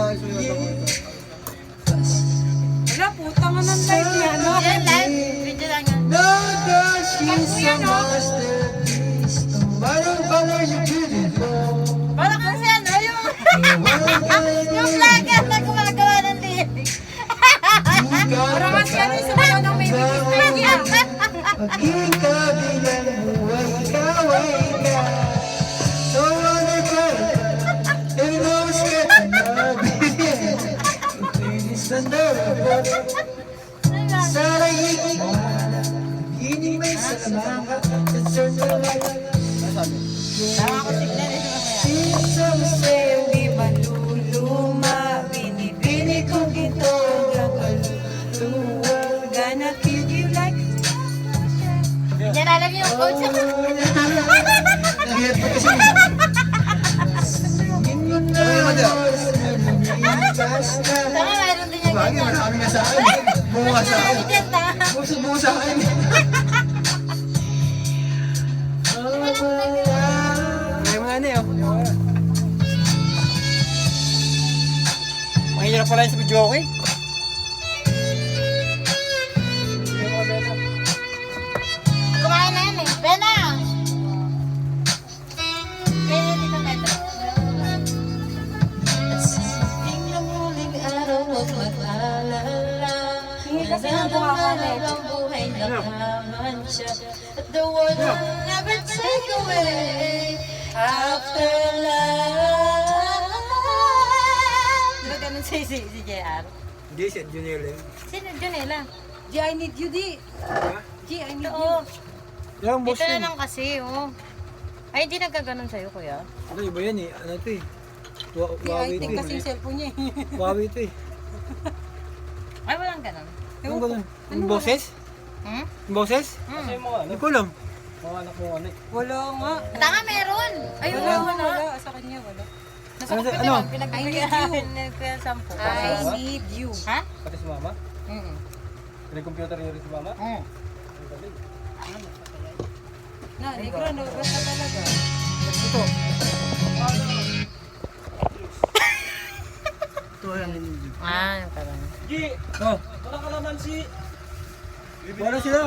Wala, puta nga ng live niya, no? Yan, live. Video lang yan. Parang kasi ano, yung vlogger na gumagawa ng lyrics. Parang kasi ano yung sumayaw ng may bigis niya. Tama ko signal eh. Sa'yo di maluluma, binibini kong ito nakaluwag. Gonna kill you like Yan alam niyo yung coach. Tama, mayroon din yung Bagay, ganyan. marami nga sa akin. Bunga sa akin. Dyan, tama. Bunga sa akin. May mga ano yun. Mahirap pala yung sa video okay. Kumain na yan eh. Bena! Bena, dito Pedro. Hindi kasi nang bumakalit. The world will never take away after love. Di ba ganun si JR? Hindi siya, Junior lang. Sino Junela? G, I need you, di. G, I need you. Oo. Yung boss Dito na yun. lang kasi, oh. Ay, hindi nagkaganon sa'yo, kuya. Ano iba yan eh. Ano ito eh. Di, I Huawei ito think kasi yung eh. cellphone niya eh. Huawei ito eh. Ay, walang ganon. Anong ganun? Yung boses? Hmm? Yung boses? Hmm. Hindi ko alam. Wala nga. Tanga, meron. Ay, Wala, wala. wala. Sa kanya, wala. Nasa Ano, kape ano? lang, pinagbibigyan namin ng kuya 10. I need you. Ha? Pati si mama? Mm. Pinag-computer niyo rin si mama? Mm. Na, negro, no, basta talaga. Ito. Ito yan. Ah, yung parang. Gi! Oh, Wala ka naman si... wala sila.